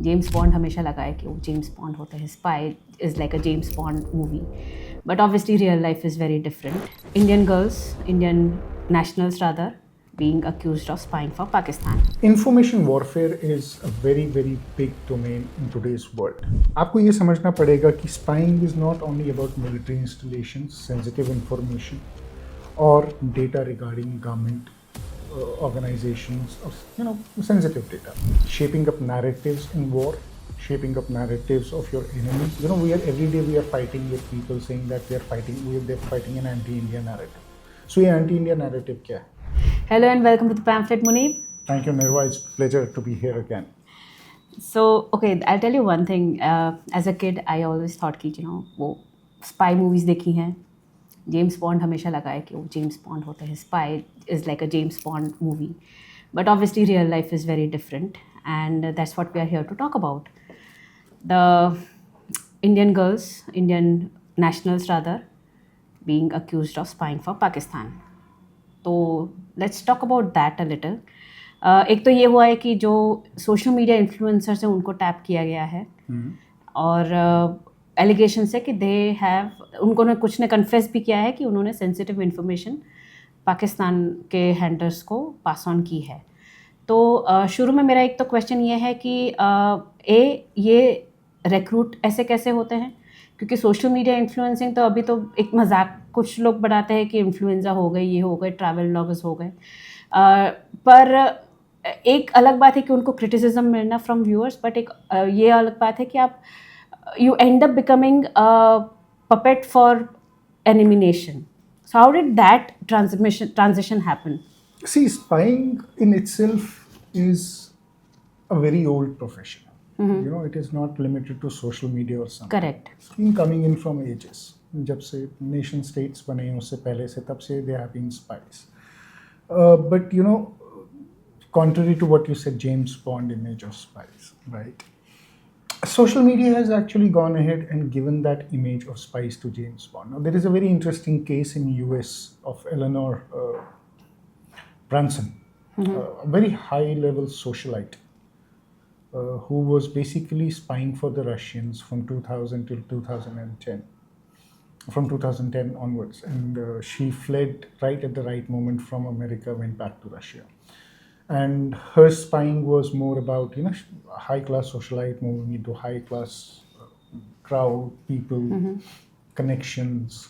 James bond हमेशा लगा है कि वो जेम्स बॉन्ड होते हैं, spy is like a James Bond movie, but obviously real life is very different. Indian girls, Indian nationals rather, being accused of spying for Pakistan. Information warfare is a very very big domain in today's world. आपको ये समझना पड़ेगा कि spying is not only about military installations, sensitive information, or data regarding government organizations, or sensitive data. Shaping up narratives in war, shaping up narratives of your enemy. We are every day we are fighting with people saying that they're fighting an anti-India narrative. So ये anti-India narrative क्या है? Hello and welcome to the Pamphlet, Muneeb. Thank you, Nirwa. It's a pleasure to be here again. So, okay, I'll tell you one thing. As a kid, I always thought कि वो spy movies देखी हैं. James bond हमेशा लगा है कि वो James Bond होते हैं, spy is like a James Bond movie, but obviously real life is very different, and that's what we are here to talk about. The Indian girls, Indian nationals rather, being accused of spying for Pakistan. तो let's talk about that a little. एक तो ये हुआ है कि जो social media influencers हैं उनको टैप किया गया है, और एलिगेशन है कि दे हैव, उन्होंने कुछ ने कन्फेस भी किया है कि उन्होंने सेंसिटिव इन्फॉर्मेशन पाकिस्तान के हैंडलर्स को पास ऑन की है. तो शुरू में मेरा एक तो क्वेश्चन ये है कि ये रिक्रूट ऐसे कैसे होते हैं, क्योंकि सोशल मीडिया इन्फ्लुएंसिंग तो अभी तो एक मजाक कुछ लोग बनाते हैं कि इन्फ्लुएंजा हो गए, ये हो गए, ट्रैवल ब्लॉगर्स हो गए, पर एक अलग बात है कि उनको क्रिटिसिज्म मिलना फ्रॉम व्यूअर्स, बट एक ये अलग बात है कि आप you end up becoming a puppet for enemy nation. So how did that transition happen? See, spying in itself is a very old profession. It is not limited to social media or something. Correct. It's been coming in from ages. जब से nation states बने उससे पहले से तब से they have been spies. But contrary to what you said, James Bond image of spies, right? Social media has actually gone ahead and given that image of spies to James Bond. Now, there is a very interesting case in US of Eleanor Brunson, a very high-level socialite who was basically spying for the Russians from 2000 till 2010, from 2010 onwards. And she fled right at the right moment from America, went back to Russia. And her spying was more about high-class socialite moving into high-class crowd, people, connections,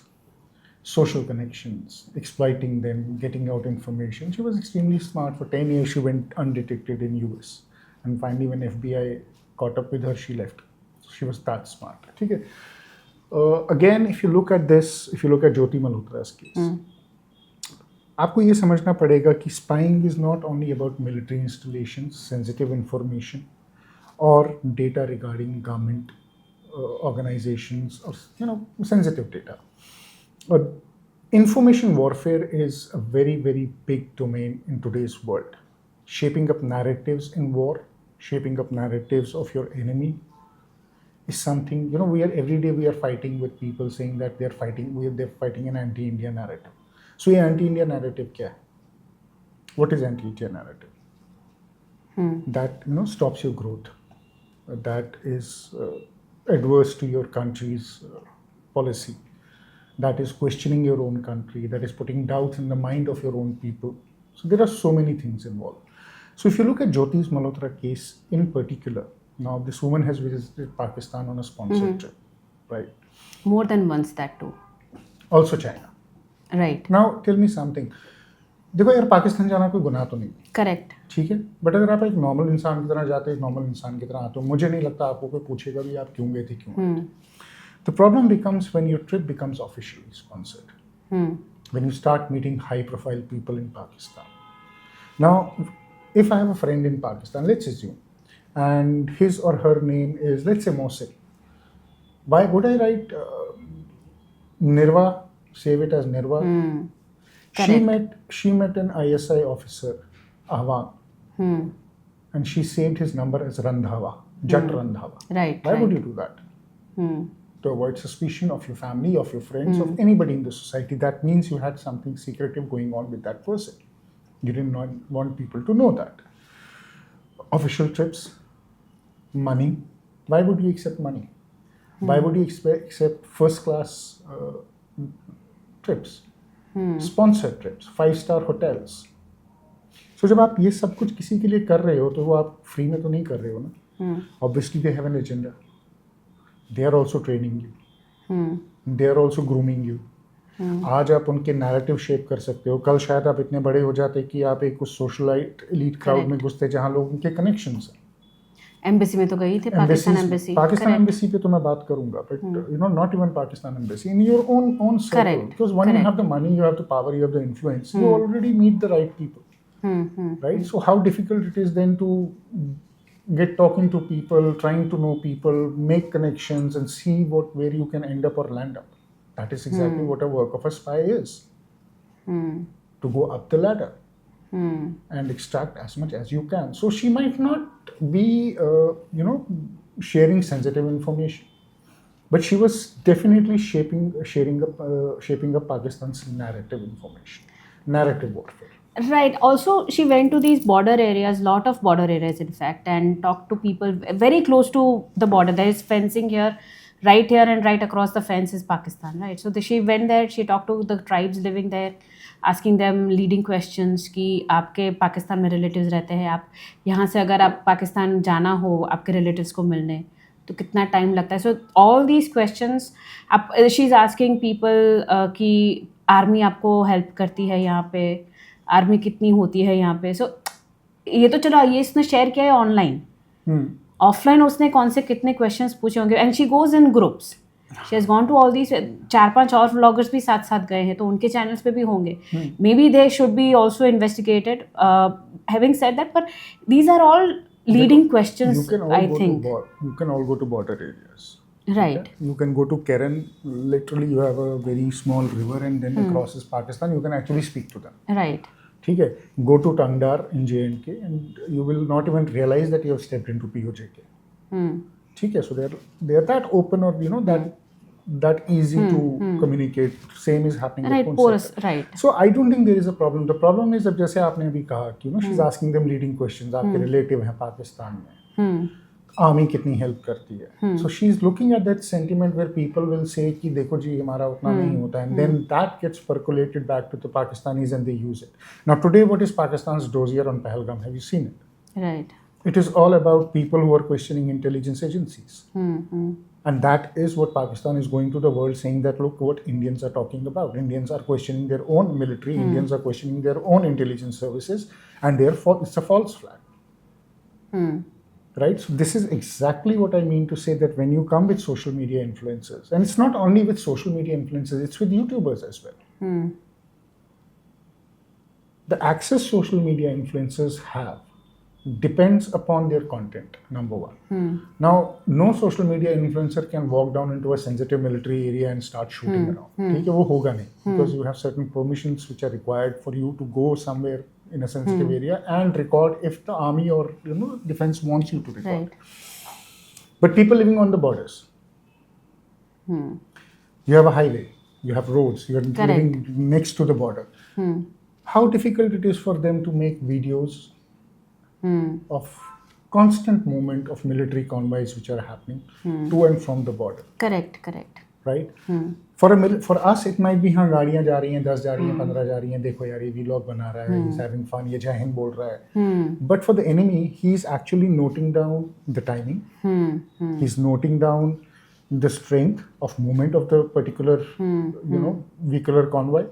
social connections, exploiting them, getting out information. She was extremely smart. For 10 years she went undetected in US, and finally when FBI caught up with her, she left. She was that smart. Okay. Again, if you look at this, if you look at Jyoti Malhotra's case, आपको ये समझना पड़ेगा कि spying is not only about military installations, sensitive information, or data regarding government organizations, or sensitive data. Information warfare is a very very big domain in today's world. Shaping up narratives in war, shaping up narratives of your enemy is something we are every day we are fighting with people saying that they're fighting an anti-India narrative. So ये anti-India narrative क्या है? What is anti-India narrative? That stops your growth. That is adverse to your country's policy. That is questioning your own country. That is putting doubts in the mind of your own people. So there are so many things involved. So if you look at Jyoti Malhotra case in particular, now this woman has visited Pakistan on a sponsored trip, right? More than once, that too. Also China. Right. Now tell me something. देखो यार, पाकिस्तान जाना कोई गुनाह तो नहीं. Correct. ठीक है, but अगर आप एक नॉर्मल इंसान की तरह जाते एक नॉर्मल इंसान की तरह आते हो, मुझे नहीं लगता आपको कोई पूछेगा भी आप क्यों गए थे, क्यों. The problem becomes when your trip becomes officially sponsored. When you start meeting high profile people in Pakistan. Now, if I have a friend in Pakistan, let's assume, and his or her name is, let's say, Mosil. Why would I write Nirwa? Save it as Nirwa. She met an ISI officer, Ahwan, and she saved his number as Randhawa, Jat Randhawa. Right. Why would you do that? To avoid suspicion of your family, of your friends, of anybody in the society. That means you had something secretive going on with that person. You didn't want people to know that. Official trips, money. Why would you accept money? Why would you accept first class trips, sponsored trips, 5-star hotels? So जब आप ये सब कुछ किसी के लिए कर रहे हो तो वो आप फ्री में तो नहीं कर रहे हो ना. Obviously they have an agenda. They are also training you. They are also grooming you. आज आप उनके नैरेटिव शेप कर सकते हो. कल शायद आप इतने बड़े हो जाते कि आप एक उस सोशलाइट एलीट क्राउड में घुसते जहाँ लोग उनके कनेक्शंस हैं. एम्बेसी में तो गई थी, पाकिस्तान एम्बेसी. पाकिस्तान एम्बेसी पे तो मैं बात करूंगा, but you know not even Pakistan embassy in your own circle, because when you have the money, you have the power, you have the influence, you already meet the right people, right? So how difficult it is then to get talking to people, trying to know people, make connections and see where you can end up or land up. That is exactly what a work of a spy is. To go up the ladder and extract as much as you can. So she might not be, sharing sensitive information, but she was definitely shaping up Pakistan's narrative information, narrative warfare. Right. Also, she went to these border areas, lot of border areas, in fact, and talked to people very close to the border. There is fencing here, and right across the fence is Pakistan, right? So she went there. She talked to the tribes living there, asking them leading questions कि आपके पाकिस्तान में relatives रहते हैं, आप यहाँ से अगर आप पाकिस्तान जाना हो आपके relatives को मिलने तो कितना टाइम लगता है. So all these questions, she is asking people कि आर्मी आपको हेल्प करती है यहाँ पे, आर्मी कितनी होती है यहाँ पे. सो ये तो चलो ये इसने शेयर किया है ऑनलाइन. ऑफलाइन उसने कौन से कितने क्वेश्चंस पूछे होंगे. And she goes in groups, she has gone to all these. 4-5 और व्लॉगर्स भी साथ साथ गए हैं तो उनके चैनल्स पे भी होंगे. May be they should be also investigated. Having said that, पर these are all leading questions. I think you can all go to border areas. Right. Okay? You can go to Keren, literally you have a very small river and then it crosses Pakistan, you can actually speak to them. Right. ठीक है. Go to Tangdar in J&K and you will not even realize that you have stepped into POJK. ठीक है. So they are that open, or that easy to communicate. Same is happening Right. with Porous. Right. So I don't think there is a problem. The problem is अब जैसे आपने अभी कहा कि she's asking them leading questions. आपके relative हैं पाकिस्तान में, army कितनी हेल्प करती है. So she is looking at that sentiment where people will say कि देखो जी हमारा उतना नहीं होता है, and then that gets percolated back to the Pakistanis and they use it. Now today what is Pakistan's dossier on Pahalgam? Have you seen it? Right. It is all about people who are questioning intelligence agencies. And that is what Pakistan is going to the world saying that look what Indians are talking about. Indians are questioning their own military, Indians are questioning their own intelligence services, and therefore it's a false flag. Right? So this is exactly what I mean to say, that when you come with social media influencers, and it's not only with social media influencers, it's with YouTubers as well. The access social media influencers have depends upon their content, number one. Now, no social media influencer can walk down into a sensitive military area and start shooting around. ठीक है, वो होगा नहीं, because you have certain permissions which are required for you to go somewhere in a sensitive area and record if the army or defense wants you to record. Right. But people living on the borders, you have a highway, you have roads, you are living next to the border. How difficult it is for them to make videos of constant movement of military convoys which are happening to and from the border. Correct. Right? For us it might be हाँ गाड़ियाँ जा रही हैं, 10 जा रही हैं, 15 जा रही हैं, देखो यार ये vlog बना रहा है, he's having fun, ये जय हिंद बोल रहा है. But for the enemy, he's actually noting down the timing. He's noting down the strength of movement of the particular vehicular convoy.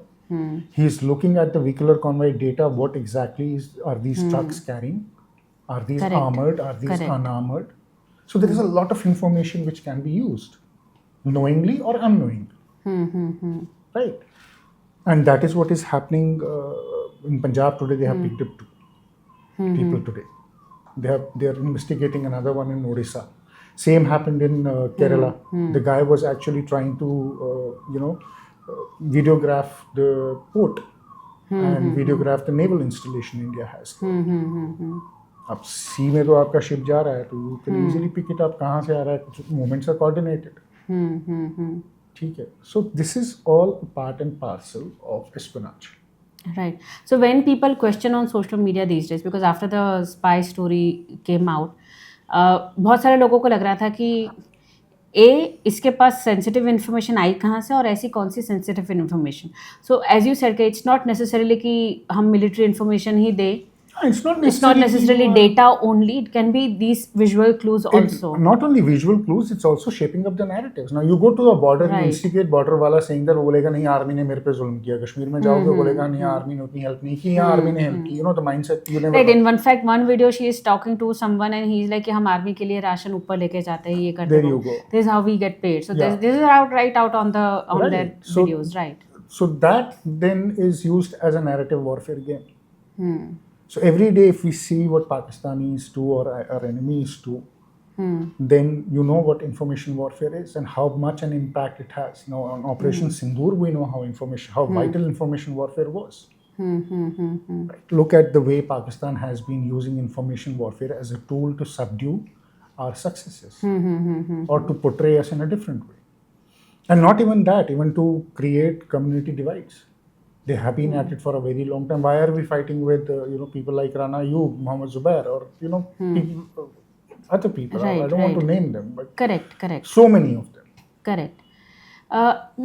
He's looking at the vehicular convoy data. What exactly are these trucks carrying? Are these armored? Are these unarmored? So there is a lot of information which can be used, knowingly or unknowingly. Right? And that is what is happening in Punjab today. They have picked up two people today. They are investigating another one in Odisha. Same happened in Kerala. The guy was actually trying to videograph the port and videograph the naval installation India has. अब सी में तो आपका ship जा रहा है तो you can easily pick it up, कहाँ से आ रहा है, कुछ मूवमेंट्स आर कोऑर्डिनेटेड. ठीक है. So this is all part and parcel of espionage. Right. So when people question on social media these days, because after the spy story came out, बहुत सारे लोगों को लग रहा था कि इसके पास सेंसिटिव इन्फॉर्मेशन आई कहाँ से और ऐसी कौन सी sensitive information. So as you said कि इट्स नॉट नेसेसरीली कि हम मिलिट्री इन्फॉर्मेशन ही दें. It's not It's not necessarily necessarily data only. It can be these visual clues also. Not only visual clues, it's also shaping up the narratives. Now you go to a border, you Right. instigate border वाला saying that वो बोलेगा नहीं army ने मेरे पे जुल्म किया. कश्मीर में जाओगे बोलेगा नहीं आर्मी ने उतनी हेल्प नहीं की, यहाँ आर्मी ने हेल्प की. You know the mindset you never. Right. In one fact, one video she is talking to someone and he's like कि हम आर्मी के लिए राशन ऊपर लेके जाते हैं, ये करते हैं. There you go. This is how we get paid. So Yeah. this is right out on the Right. their So- videos, right? So that then is used as a narrative warfare game. So every day, if we see what Pakistanis do or our enemies do, then you know what information warfare is and how much an impact it has. Now, on Operation Sindoor, we know how vital information warfare was. Right? Look at the way Pakistan has been using information warfare as a tool to subdue our successes or to portray us in a different way. And not even that, even to create community divides. They have been at it for a very long time. Why are we fighting with people like Rana Ayub, Muhammad Zubair, or people, other people? Right, I don't want to right. name them, but Correct. so many of them. Correct.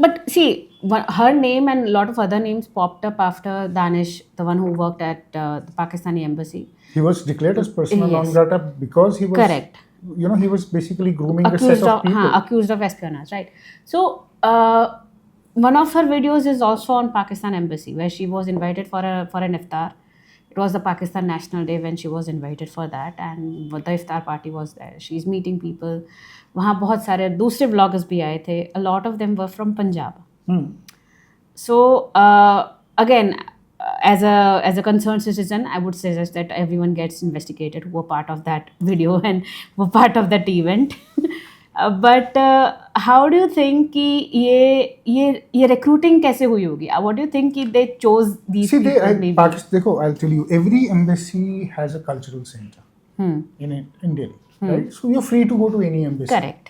But see, her name and a lot of other names popped up after Danish, the one who worked at the Pakistani embassy. He was declared as persona non Yes. grata because he was Correct. He was basically grooming a Accused set of people. accused of espionage, right? So one of her videos is also on Pakistan embassy where she was invited for an iftar. It was the Pakistan National Day when she was invited for that, and the iftar party was there. She's meeting people. वहाँ बहुत सारे दूसरे vloggers भी आए थे. A lot of them were from Punjab. So again, as a concerned citizen, I would suggest that everyone gets investigated who were part of that video and were part of that event. But how do you think कि ये recruiting कैसे हुई होगी? What do you think कि they chose these See, people maybe? देखो, I'll tell you, every embassy has a cultural center in Delhi, right? So you're free to go to any embassy. Correct.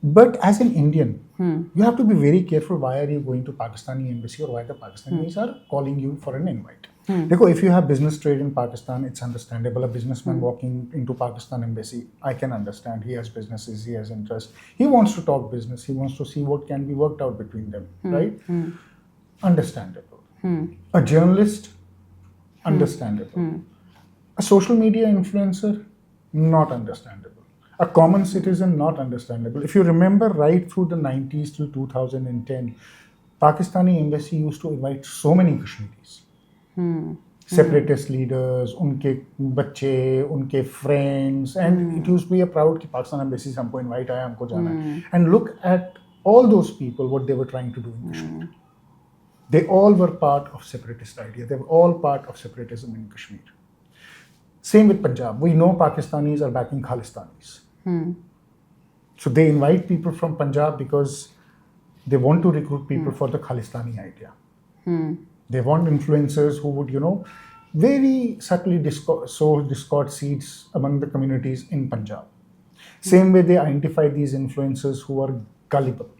But as an Indian, you have to be very careful why are you going to Pakistani embassy or why the Pakistanis are calling you for an invite. देखो, if you have business trade in Pakistan, it's understandable. A businessman walking into Pakistan embassy, I can understand. He has businesses, he has interest. He wants to talk business. He wants to see what can be worked out between them, right? Understandable. A journalist, understandable. A social media influencer, not understandable. A common citizen, not understandable. If you remember right through the 90s till 2010, Pakistani embassy used to invite so many Kashmiris. Separatist leaders, उनके बच्चे, उनके friends, and it used to be a proud कि Pakistan embassy से हमको invite आया, हमको जाना है. And look at all those people, what they were trying to do in Kashmir. They all were part of separatist idea. They were all part of separatism in Kashmir. Same with Punjab. We know Pakistanis are backing Khalistanis. So they invite people from Punjab because they want to recruit people for the Khalistani idea. They want influencers who would, very subtly sow discord seeds among the communities in Punjab. Same way they identify these influencers who are gullible.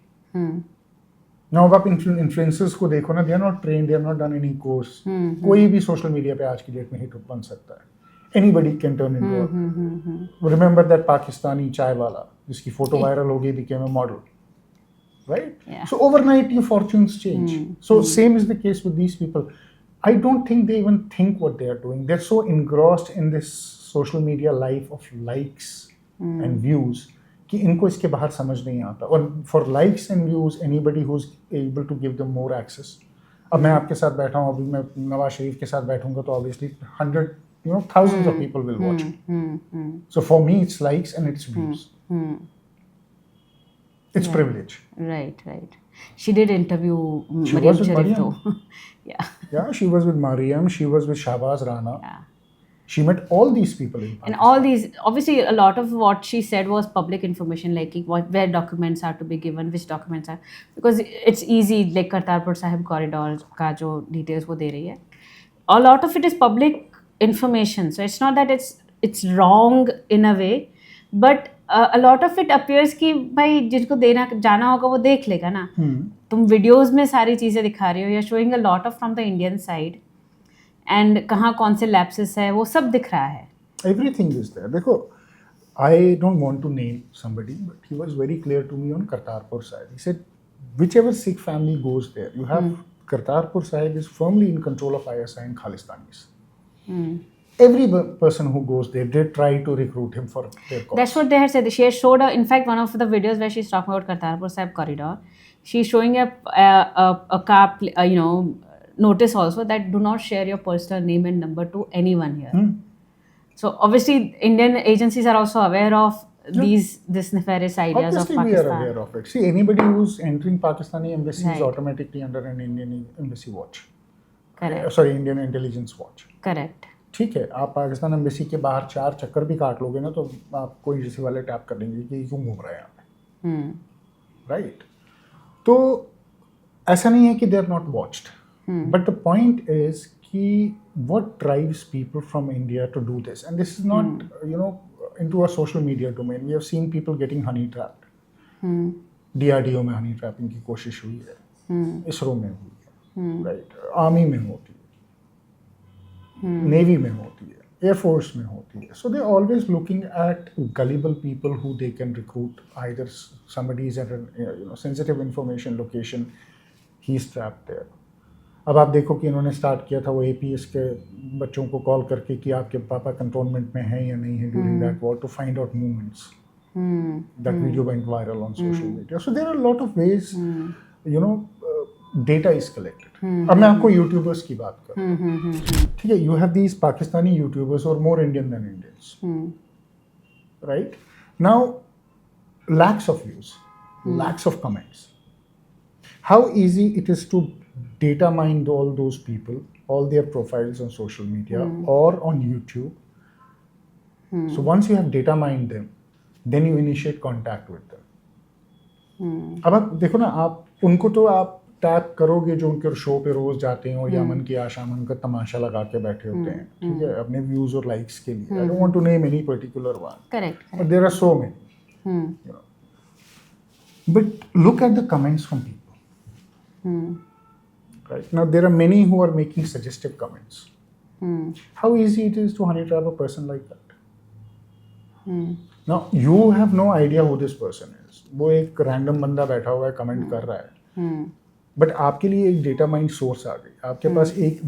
Now, अब आप influencers को देखो ना, they are not trained, they have not done any course. कोई भी social media पे आज की डेट में hit बन सकता है. Anybody can turn into a. Remember that Pakistani chai wala, जिसकी photo viral हो गई, became a model. Right? Yeah. So overnight your fortunes change. So same is the case with these people. I don't think they even think what they are doing. They're so engrossed in this social media life of likes and views कि इनको इसके बाहर समझ नहीं आता. और for likes and views, anybody who's able to give them more access. अब मैं आपके साथ बैठा हूँ, अभी मैं नवाज शरीफ के साथ बैठूंगा तो obviously thousands of people will watch. So for me, it's likes and it's views. It's privilege. Right. She did interview She Mariam was with Sharif Mariam. though. Yeah, she was with Mariam, she was with Shahbaz Rana. Yeah. She met all these people in Pakistan. And all these, obviously, a lot of what she said was public information, like where documents are to be given, which documents are, because it's easy, like Kartarpur Sahib corridor का जो details वो दे रही है. A lot of it is public information, so it's not that it's wrong in a way, but a lot of it appears कि भाई जिसको देना जाना होगा वो देख लेगा ना. तुम वीडियोस में सारी चीज़ें दिखा रहे हो, you're showing a lot of from the Indian side, and कहाँ कौन से lapses है वो सब दिख रहा है. Everything is there. देखो, I don't want to name somebody, but he was very clear to me on Kartarpur side. He said, whichever Sikh family goes there, you have Kartarpur side is firmly in control of ISI and Khalistanis. Every person who goes there, they try to recruit him for their cause. That's what they had said. She has showed, in fact, one of the videos where she's talking about Kartarpur Sahib corridor. She's showing a car, notice also that do not share your personal name and number to anyone here. So obviously, Indian agencies are also aware of this nefarious ideas Obviously, of we Pakistan. are aware of it. See, anybody who's entering Pakistani embassy is Right. automatically under an Indian embassy watch. Correct. Sorry, Indian intelligence watch. Correct. ठीक है, आप Pakistan embassy के बाहर 4 चक्कर भी काट लोगे ना, तो आपको एजेंसी वाले टैप कर देंगे कि क्यों घूम रहा है यहाँ पे, राइट? तो ऐसा नहीं है कि they are not watched, but the point is कि what drives people from India to do this? And this is not, into a social media domain. We have seen people getting honey trapped. DRDO में honey trapping की कोशिश हुई है, इसरो में हुई है, right? Army में होती है, नेवी में होती है, एयरफोर्स में होती है. So they're always looking at gullible people who they can recruit. Either somebody is at a sensitive information location, he's trapped there. अब आप देखो कि इन्होंने स्टार्ट किया था वो APS के बच्चों को कॉल करके कि आपके पापा कंटोनमेंट में हैं या नहीं है during that war, to find out movements. That video went viral on social media. So there are lot of ways, data is collected. अब मैं आपको यूट्यूबर्स की बात करूँ, ठीक है? You have these Pakistani YouTubers और more Indian than Indians, right? Now lakhs of views, lakhs of comments. How easy it is to data mine all those people, all their profiles on social media or on YouTube. So once you have data mined them, then you initiate contact with them. अब आप देखो ना, आप उनको तो आप tap करोगे जो उनके शो पे रोज जाते हैं और यमन की आशा में उनका तमाशा लगा के बैठे होते हैं, ठीक है, अपने व्यूज और लाइक्स के लिए. I don't want to name any particular one, Correct. but there are so many. But look at the comments from people. Right now, there are many who are making suggestive comments. How easy it is to honey trap a person like that. Now, you have no idea who this person is. वो एक random बंदा बैठा हुआ है, comment कर रहा है. But आपके लिए एक डेटा माइंड सोर्स आ गई. आपके पास एक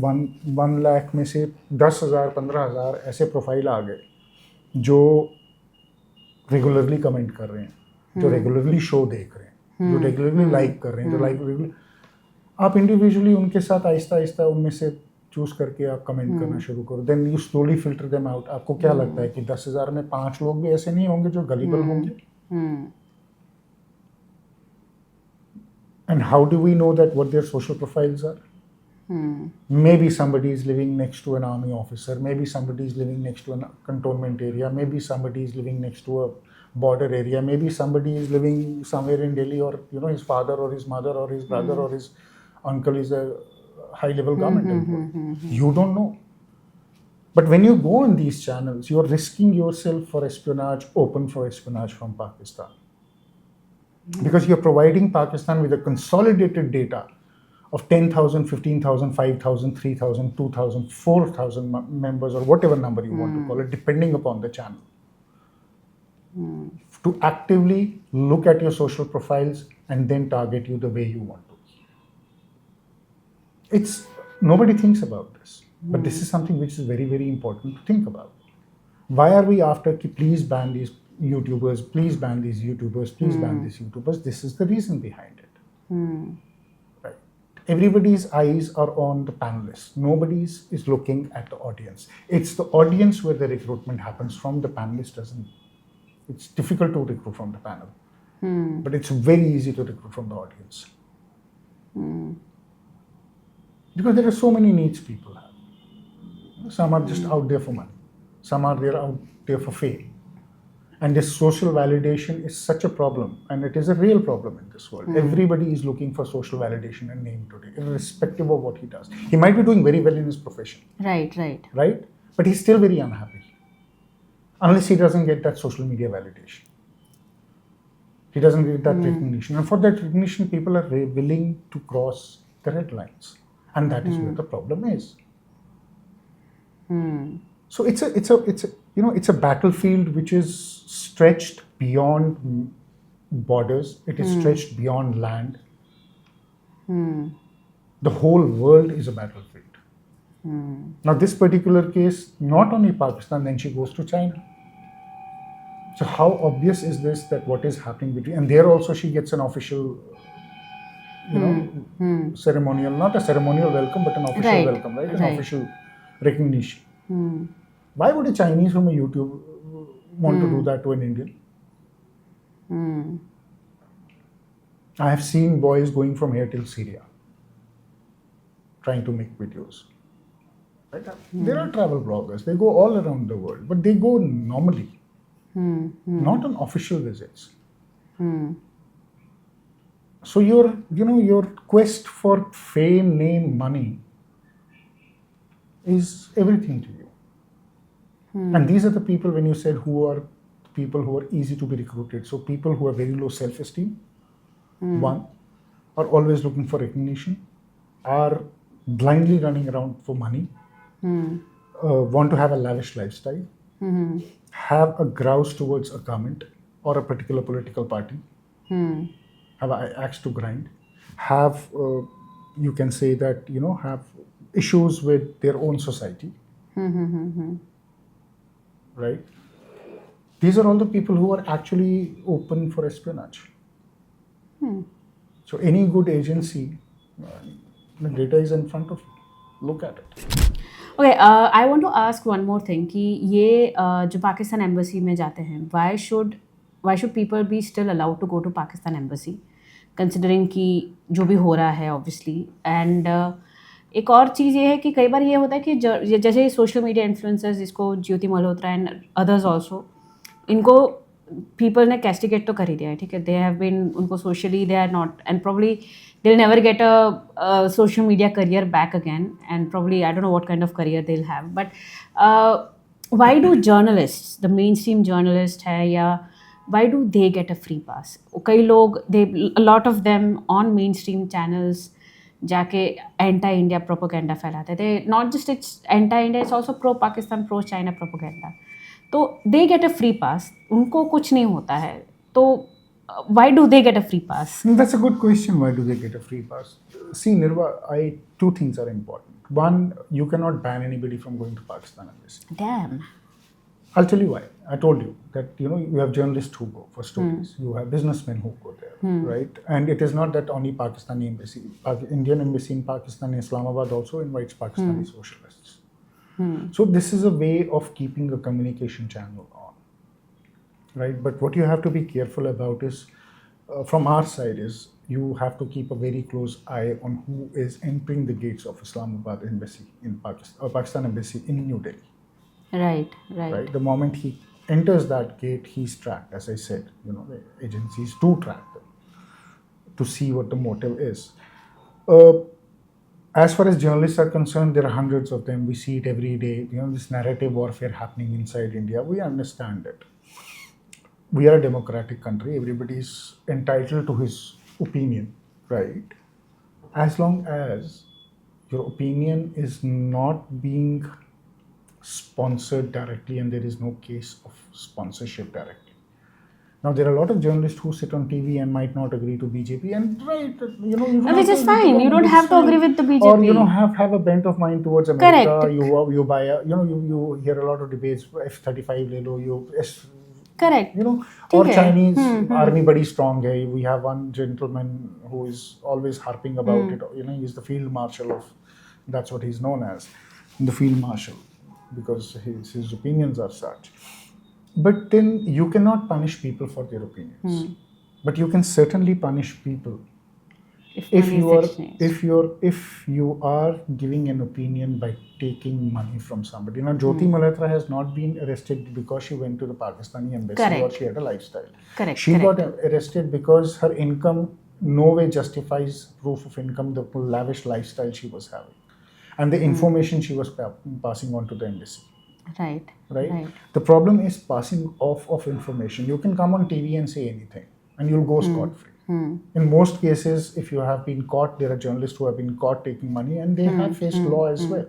1 लाख में से 10,000 15,000 ऐसे प्रोफाइल आ गए जो रेगुलरली कमेंट कर रहे हैं, जो रेगुलरली शो देख रहे हैं, जो रेगुलरली लाइक कर रहे हैं, जो रेगुलरली. आप इंडिविजुअली उनके साथ आहिस्ता आहिस्ता उनमें से चूज करके आप कमेंट करना शुरू करो. Then you slowly filter them out. आपको क्या लगता है कि 10,000 में 5 लोग भी ऐसे नहीं होंगे जो गलीबल होंगे? And how do we know that what their social profiles are? Maybe somebody is living next to an army officer, maybe somebody is living next to a cantonment area, maybe somebody is living next to a border area, maybe somebody is living somewhere in Delhi, or his father or his mother or his brother or his uncle is a high level government employee. You don't know. But when you go on these channels, you are risking yourself for espionage, open for espionage from Pakistan. Because you're providing Pakistan with a consolidated data of 10,000, 15,000, 5,000, 3,000, 2,000, 4,000 members, or whatever number you want to call it, depending upon the channel. To actively look at your social profiles and then target you the way you want to. Nobody thinks about this, but this is something which is very, very important to think about. Why are we after please ban these YouTubers, please ban these YouTubers, please ban these YouTubers? This is the reason behind it. Right. Everybody's eyes are on the panelists. Nobody's is looking at the audience. It's the audience where the recruitment happens from. The panelist doesn't. It's difficult to recruit from the panel, but it's very easy to recruit from the audience. Because there are so many needs people have. Some are just out there for money. Some are out there for fame. And this social validation is such a problem, and it is a real problem in this world. Everybody is looking for social validation and name today, irrespective of what he does. He might be doing very well in his profession. Right? But he's still very unhappy. Unless he doesn't get that social media validation. He doesn't get that recognition. And for that recognition, people are willing to cross the red lines. And that is where the problem is. So it's it's a battlefield which is stretched beyond borders. It is stretched beyond land. The whole world is a battlefield. Now, this particular case, not only Pakistan, then she goes to China. So how obvious is this that what is happening between, and there also she gets an official, ceremonial, not a ceremonial welcome, but an official welcome, right? An official recognition. Why would a Chinese from a YouTube want to do that to an Indian? I have seen boys going from here till Syria, trying to make videos. Right? There are travel bloggers. They go all around the world, but they go normally. Not on official visits. So your quest for fame, name, money is everything to you. And these are the people, when you said who are people who are easy to be recruited. So people who have very low self-esteem, one, are always looking for recognition, are blindly running around for money, want to have a lavish lifestyle, have a grouse towards a government or a particular political party, have an axe to grind, have, you can say that, have issues with their own society, right? These are all the people who are actually open for espionage. So any good agency, the data is in front of you. Look at it. Okay, I want to ask one more thing कि ये जो Pakistan embassy में जाते हैं, why should people be still allowed to go to Pakistan embassy, considering कि जो भी हो रहा है obviously, and एक और चीज़ ये है कि कई बार ये होता है कि जैसे सोशल मीडिया इन्फ्लुएंसर्स जिसको Jyoti Malhotra and others also, इनको पीपल ने कैस्टिगेट तो कर ही दिया है, ठीक है, दे हैव बीन, उनको socially they are not, and probably they'll never get a social media career back again, and probably I don't know what kind of career they'll have, but why do journalists, the mainstream journalist hai ya, why do they get a free pass? कई लोग, a lot of them on mainstream channels जाके anti India propaganda फैलाते थे, not just it's anti India, it's also pro Pakistan, pro China propaganda, तो they get a free pass, उनको कुछ नहीं होता है, तो why do they get a free pass? That's a good question. Why do they get a free pass? See, Nirwa, two things are important. One, you cannot ban anybody from going to Pakistan embassy. Damn. I'll tell you why. I told you that you have journalists who go for stories. You have businessmen who go there, right? And it is not that only Pakistani embassy. Indian embassy in Pakistan, Islamabad also invites Pakistani socialists. So this is a way of keeping a communication channel on. Right, but what you have to be careful about is, from our side, is you have to keep a very close eye on who is entering the gates of Islamabad embassy in Pakistan, or Pakistan embassy in New Delhi. Right. The moment he enters that gate, he's tracked. As I said, the agencies do track them to see what the motive is. As far as journalists are concerned, there are hundreds of them. We see it every day. This narrative warfare happening inside India. We understand it. We are a democratic country. Everybody is entitled to his opinion, right? As long as your opinion is not being sponsored directly and there is no case of sponsorship directly. Now, there are a lot of journalists who sit on TV and might not agree to BJP, and right, which is fine. You don't have to agree with the BJP, or have a bent of mind towards America. Correct. You buy a, you hear a lot of debates. F-35 ले लो, correct. Or Chinese army badi strong hai. We have one gentleman who is always harping about it. He's the field marshal of, that's what he's known as, the field marshal, because his opinions are such. But then you cannot punish people for their opinions. But you can certainly punish people if you are giving an opinion by taking money from somebody. Now, Jyoti Malhotra has not been arrested because she went to the Pakistani embassy. Correct. Or she had a lifestyle. Correct. She got arrested because her income no way justifies proof of income, the lavish lifestyle she was having, and the information she was passing on to the embassy. Right. The problem is passing off of information. You can come on TV and say anything, and you'll go scot-free. In most cases, if you have been caught, there are journalists who have been caught taking money, and they have faced law as well.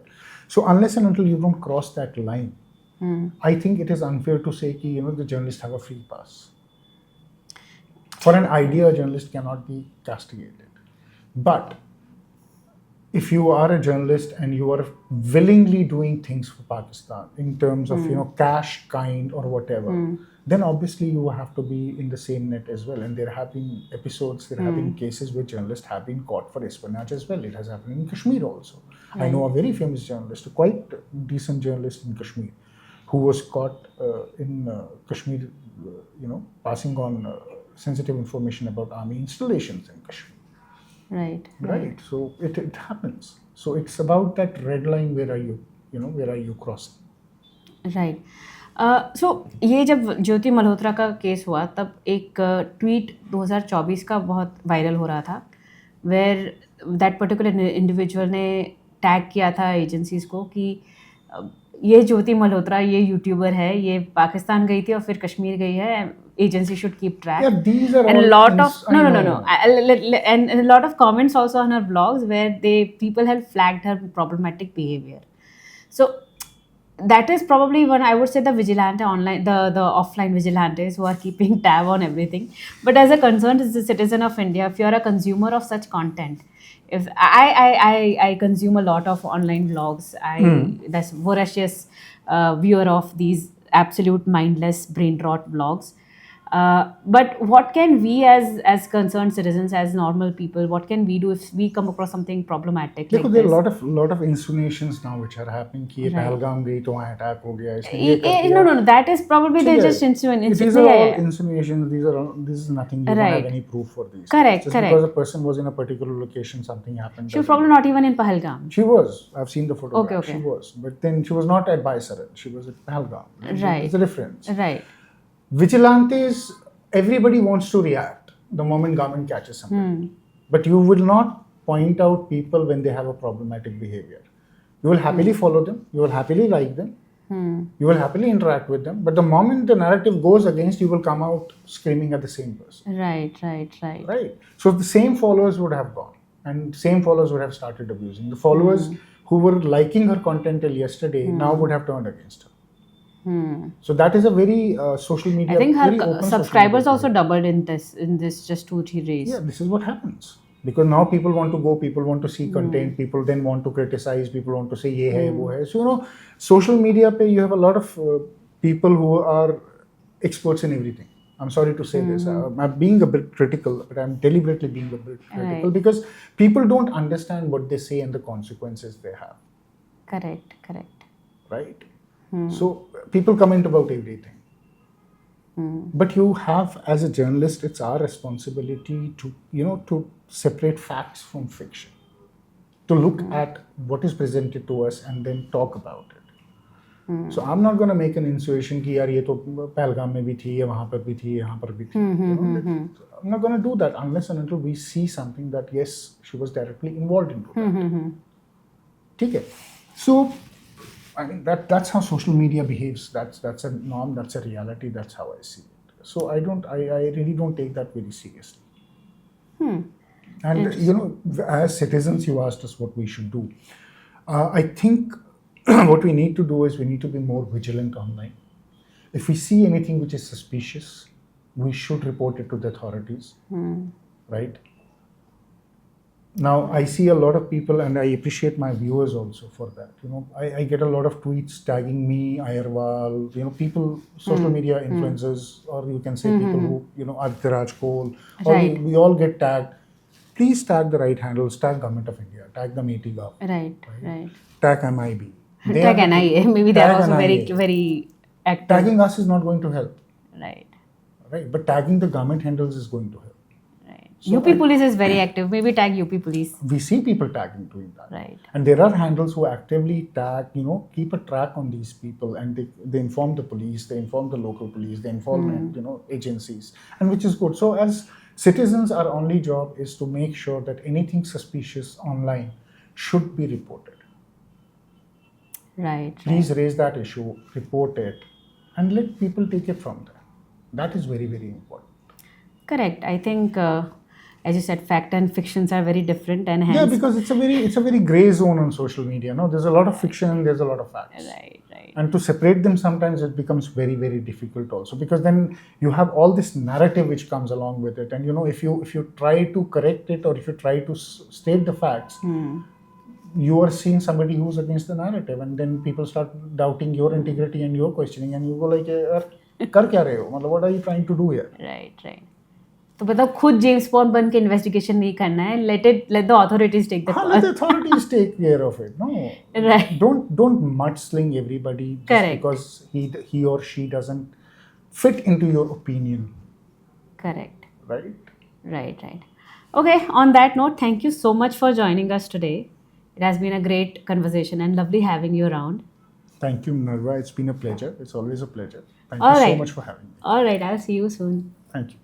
So unless and until you don't cross that line, I think it is unfair to say कि the journalists have a free pass. For an idea, a journalist cannot be castigated. But if you are a journalist and you are willingly doing things for Pakistan in terms of cash, kind, or whatever, then obviously you have to be in the same net as well. And there have been episodes, there have been cases where journalists have been caught for espionage as well. It has happened in Kashmir also. I know a very famous journalist, a quite decent journalist in Kashmir, who was caught in Kashmir, passing on sensitive information about army installations in Kashmir. Right. So it happens. So it's about that red line. Where are you crossing? Right. So ये जब ज्योति मल्होत्रा का case हुआ तब एक tweet 2024 का बहुत viral हो रहा था, वेयर दैट पर्टिकुलर इंडिविजुअल ने टैग किया था एजेंसीज को कि ये ज्योति मल्होत्रा ये यूट्यूबर है, ये पाकिस्तान गई थी और फिर कश्मीर गई है, agency should keep track. Yeah, these are and all a lot things, of no and a lot of comments also on her blogs where people have flagged her problematic behavior. So that is probably one, I would say, the vigilante online, the offline vigilantes who are keeping tab on everything. But as a concerned as a citizen of India, if you are a consumer of such content, if I consume a lot of online vlogs, that's voracious viewer of these absolute mindless brain rot vlogs. But what can we as concerned citizens, as normal people, what can we do if we come across something problematic like there this? are a lot of insinuations now which are happening कि ये पहलगाम गई तो वहाँ attack हो गया इसने ये कर दिया. No, that is probably they just insinuate. These are all insinuations. This is nothing. You don't have any proof for these. Correct. Because a person was in a particular location, something happened. She was probably not even in Pahalgam. She was. I've seen the photograph. Okay. She was. But then she was not at Baisaran. She was at Pahalgam. Right. There's a difference. Right. Vigilantes, everybody wants to react the moment government catches somebody. But you will not point out people when they have a problematic behavior. You will happily follow them. You will happily like them. You will happily interact with them. But the moment the narrative goes against, you will come out screaming at the same person. Right. So the same followers would have gone. And same followers would have started abusing. The followers who were liking her content till yesterday now would have turned against her. So that is a very social media. I think her subscribers also doubled in this just 2-3 days. Yeah, this is what happens because now people want to go, people want to see content, people then want to criticize, people want to say ye hai, wo hai. So social media pe you have a lot of people who are experts in everything. I'm sorry to say this. I'm being a bit critical, but I'm deliberately being a bit critical because people don't understand what they say and the consequences they have. Correct. Right. So people comment about everything. But you have, as a journalist, it's our responsibility to separate facts from fiction, to look at what is presented to us and then talk about it. So I'm not going to make an insinuation कि यार ये तो पहलगाम में भी थी, ये वहाँ पर भी थी, यहाँ पर भी थी. I'm not going to do that unless and until we see something that yes, she was directly involved into that. ठीक है. So I mean that's how social media behaves. That's a norm. That's a reality. That's how I see it. So I really don't take that very seriously. And as citizens, you asked us what we should do. I think what we need to do is we need to be more vigilant online. If we see anything which is suspicious, we should report it to the authorities. Right. Now, I see a lot of people, and I appreciate my viewers also for that. I get a lot of tweets tagging me, Ayerwal, people, social media influencers, or you can say people who, Adhiraj Kohl, or we all get tagged. Please tag the right handles, tag Government of India, tag the Meti Gov. Right. Tag MIB. Tag NIA. Maybe they are also very, very active. Tagging us is not going to help. Right. But tagging the government handles is going to help. So UP Police is very active. Maybe tag UP Police. We see people tagging doing that. Right. And there are handles who actively tag, keep a track on these people and they inform the police, they inform the local police, they inform, agencies, and which is good. So as citizens, our only job is to make sure that anything suspicious online should be reported. Right. Please raise that issue, report it, and let people take it from there. That is very, very important. Correct. I think as you said, fact and fictions are very different, and Yeah, hence because it's a very gray zone on social media. No, there's a lot of fiction and there's a lot of facts. right, right, And to separate them sometimes it becomes very, very difficult also, because then you have all this narrative which comes along with it, and if you try to correct it, or if you try to state the facts, you are seeing somebody who's against the narrative, and then people start doubting your integrity and your questioning, and you go like, "यार, कर क्या रहे हो? मतलब what are you trying to do here?" right, right. तो मतलब खुद James bond बन के इन्वेस्टिगेशन नहीं करना है, let the authorities take the हाँ, call. let the authorities take care of it. No, Right. Don't mudslinging everybody just Correct. because he or she doesn't fit into your opinion. Correct. Right? Right, right. Okay, on that note, thank you so much for joining us today. It has been a great conversation and lovely having you around. Thank you, Nirwa. It's been a pleasure. It's always a pleasure. Thank All you so right. much for having me. All right, I'll see you soon. Thank you.